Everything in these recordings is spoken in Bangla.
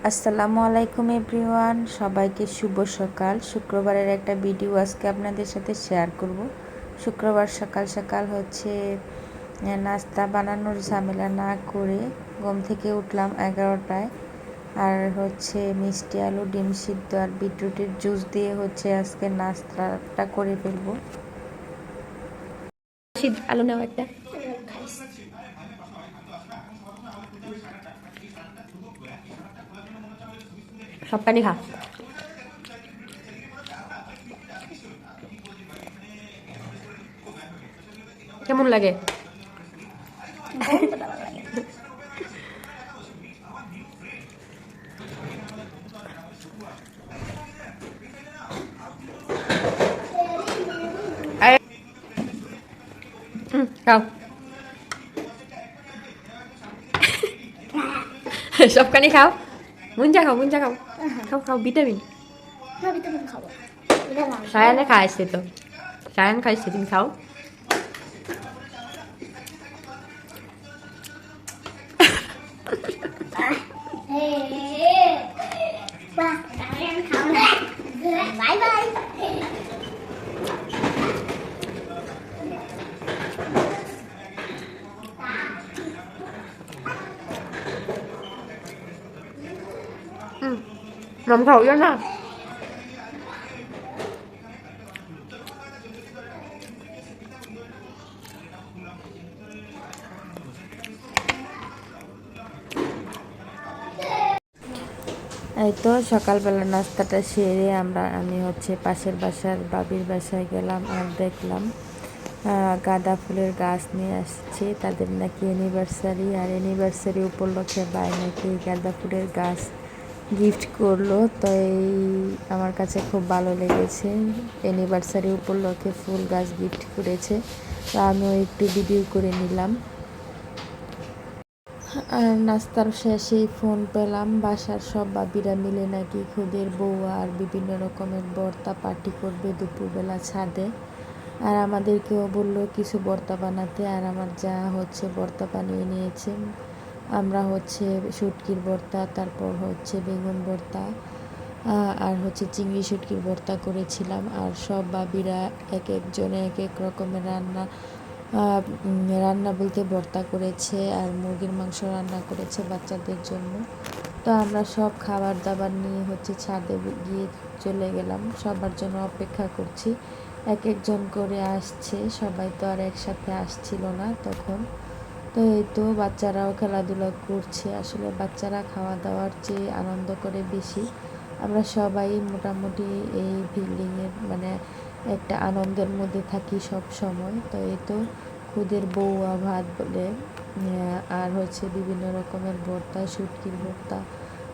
আসসালামু আলাইকুম এভরিওয়ান, সবাইকে শুভ সকাল। শুক্রবারের একটা ভিডিও আজকে আপনাদের সাথে শেয়ার করব। শুক্রবার সকাল সকাল নাস্তা বানানোর ঝামেলা না করে ঘুম থেকে উঠলাম 11টায়। আর মিষ্টি আলু, ডিম সিদ্ধ আর বিটরুটের জুস দিয়ে আজকে নাস্তাটা করে ফেলবো। আলু নেওয়া একটা সবখানি খা। কেমন লাগে? খাও সবখানি খাও। মুঞ্জা খাও, মুঞ্জা খাও, খাও খাও, ভিটামিন। সায়ানে খাইছে তো, সায়ান খাইছে, তুমি খাও। Bye bye. Mắm khẩu cho nào. এই তো সকালবেলা নাস্তাটা সেরে আমি পাশের বাসার বাবির বাসায় গেলাম। আর দেখলাম গাঁদা ফুলের গাছ নিয়ে আসছে। তাদের নাকি অ্যানিভার্সারি, আর অ্যানিভার্সারি উপলক্ষে ভাই নাকি গাঁদা ফুলের গাছ গিফট করলো। তো আমার কাছে খুব ভালো লেগেছে, অ্যানিভার্সারি উপলক্ষে ফুল গাছ গিফট করেছে। তো আমিও একটু ভিডিও করে নিলাম। আর নাস্তার শেষেই ফোন পেলাম, বাসার সব বাবিরা মিলে নাকি খুদের বউ আর বিভিন্ন রকমের ভর্তা পার্টি করবে দুপুরবেলা ছাদে। আর আমাদেরকেও বললো কিছু ভর্তা বানাতে। আর আমার যা ভর্তা বানিয়ে নিয়েছে। আমরা শুটকির ভর্তা, তারপর বেগুন ভর্তা, আর চিংড়ি শুটকির ভর্তা করেছিলাম। আর সব বাবিরা এক একজনে এক এক রকমের রান্না বলতে ভর্তা করেছে, আর মুরগির মাংস রান্না করেছে বাচ্চাদের জন্য। তো আমরা সব খাবার দাবার নিয়ে ছাদে গিয়ে চলে গেলাম, সবার জন্য অপেক্ষা করছি। এক একজন করে আসছে, সবাই তো আর একসাথে আসছিল না তখন। তো এই তো বাচ্চারাও খেলাধুলা করছে। আসলে বাচ্চারা খাওয়া দাওয়ার চেয়ে আনন্দ করে বেশি। আমরা সবাই মোটামুটি এই বিল্ডিংয়ের একটা আনন্দের মধ্যে থাকি সব সময়। তো এই তো খুদের বউয়া ভাত বলে, আর বিভিন্ন রকমের ভর্তা, শুটকির ভর্তা,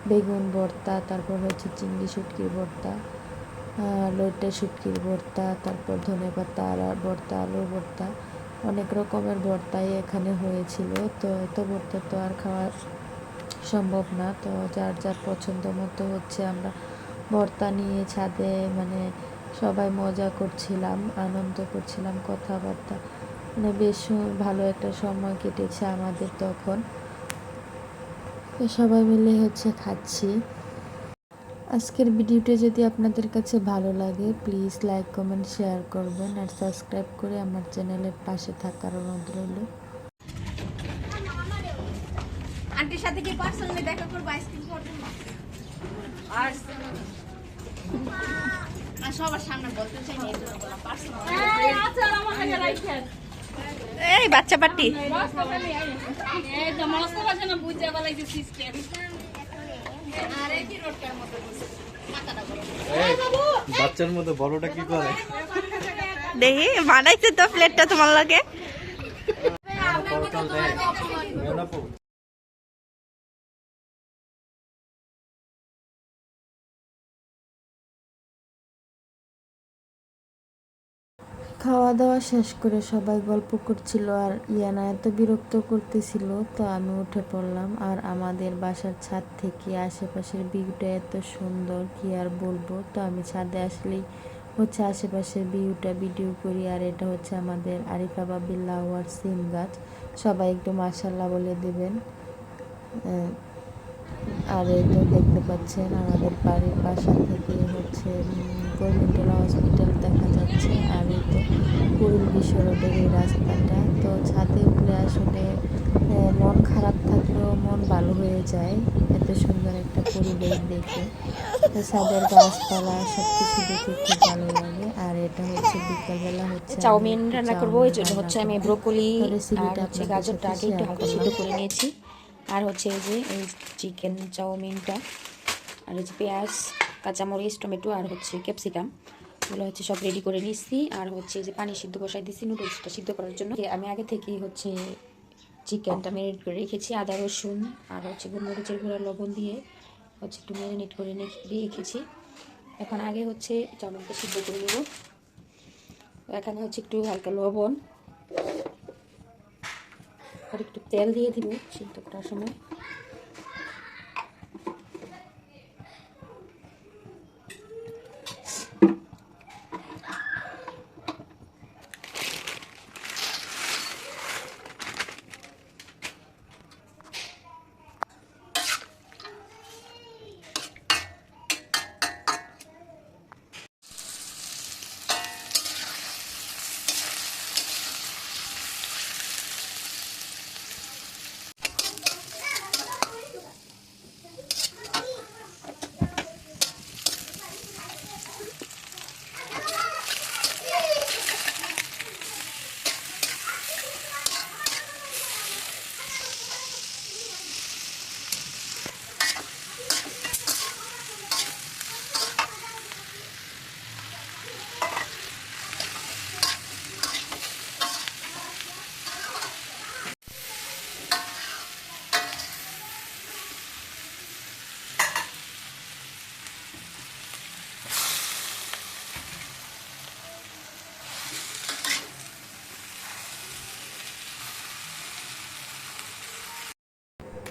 বেগুন ভর্তা, তারপর চিংড়ি শুটকির ভর্তা, লইট্টা শুটকির ভর্তা, তারপর ধনেপাতা ভর্তা, আলু ভর্তা, অনেক রকমের ভর্তাই এখানে হয়েছিল। তো এত ভর্তা তো আর খাওয়া সম্ভব না। তো যার যার পছন্দ মতো আমরা ভর্তা নিয়ে ছাদে সবাই মজা করছিলাম, আনন্দ করছিলাম, কথাবার্তা, বেশ ভালো একটা সময় কেটেছে আমাদের তখন। তো সবাই মিলে খাচ্ছি। আজকের ভিডিওটা যদি আপনাদের কাছে ভালো লাগে প্লিজ লাইক, কমেন্ট, শেয়ার করবেন। আর সাবস্ক্রাইব করে আমার চ্যানেলের পাশে থাকার অনুরোধ রইল। আন্টির সাথে কি পার্সোনালি দেখা করব আইসক্রিম খাওয়ার জন্য? আর সবার সামনে বলতে চাই না, এজন্য বললাম পার্সোনালি। আচ্ছা আমার লাগে রাখেন। এই বাচ্চা পার্টি এই তো মস্ত বাজে না, বুঝা বলাই যে সিস্টেম। আরে কি রোডটার মতো বসে মাথাটা বড়। এই বাবু বাচ্চার মতো বড়টা কি করে দেখি বানাইছে তো প্লেটটা তোমার লাগে। খাওয়া দাওয়া শেষ করে সবাই গল্প করছিল, আর ইয়ানা এত বিরক্ত করতেছিল। তো আমি উঠে পড়লাম। আর আমাদের বাসার ছাদ থেকে আশেপাশের ভিউটা এত সুন্দর, কি আর বলবো। তো আমি ছাদে আসলেই আশেপাশের ভিউটা ভিডিও করি। আর এটা আমাদের আরিফা বাবির লাউ আর সিম গাছ। সবাই একটু মাশাল্লাহ বলে দেবেন। আর এই তো দেখতে পাচ্ছেন আমাদের বাড়ির পাশা থেকে হচ্ছে গভর্নমেন্টাল হসপিটাল দেখা যাচ্ছে। আর এই তো কুড়িল বিশ্ব রোডের এই রাস্তাটা। তো ছাদে উঠলে আসলে মন খারাপ থাকলেও মন ভালো হয়ে যায় এত সুন্দর একটা পরিবেশ দেখে। তো ছাদের গাছপালা সব কিছু দেখে খুব ভালো লাগে। আর এটা হচ্ছে বিকালবেলা হচ্ছে চাউমিন রান্না করবো, এই জন্য রান্না হচ্ছে আমি করব। ব্রোকলি তো আর রেসিপিটা হচ্ছে আপনাদের গাজরটা সাথে আগে একটু শেয়ার হালকা করলাম। সিদ্ধ করে নিয়েছি। আর হচ্ছে এই যে এই চিকেন চাউমিনটা, আর এই যে পেঁয়াজ, কাঁচামরিচ, টমেটো আর হচ্ছে ক্যাপসিকাম, এগুলো হচ্ছে সব রেডি করে নিচ্ছি। আর হচ্ছে এই যে পানি সিদ্ধ বসাই দিচ্ছি নুডলসটা সিদ্ধ করার জন্য। আমি আগে থেকেই হচ্ছে চিকেনটা ম্যারিনেট করে রেখেছি, আদা রসুন আর হচ্ছে গোলমরিচের গুঁড়া লবণ দিয়ে হচ্ছে একটু ম্যারিনেট করে রেখেছি। এখন আগে হচ্ছে চাউমিনটা সিদ্ধ করে নেব। এখানে হচ্ছে একটু হালকা লবণ আর একটু তেল দিয়ে দিব সিদ্ধ করার সময়।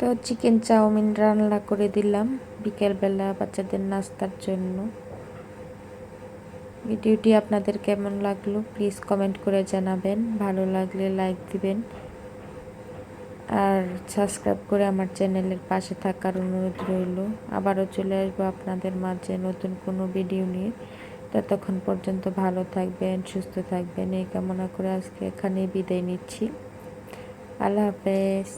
তো চিকেন চাউমিন রান্না করে দিলাম বিকেলবেলা বাচ্চাদের নাস্তার জন্য। ভিডিওটি আপনাদের কেমন লাগলো প্লিজ কমেন্ট করে জানাবেন। ভালো লাগলে লাইক দিবেন আর সাবস্ক্রাইব করে আমার চ্যানেলের পাশে থাকার অনুরোধ রইল। আবারও চলে আসবো আপনাদের মাঝে নতুন কোনো ভিডিও নিয়ে। ততক্ষণ পর্যন্ত ভালো থাকবেন, সুস্থ থাকবেন এই কামনা করে আজকে এখানেই বিদায় নিচ্ছি। আল্লাহ হাফেজ।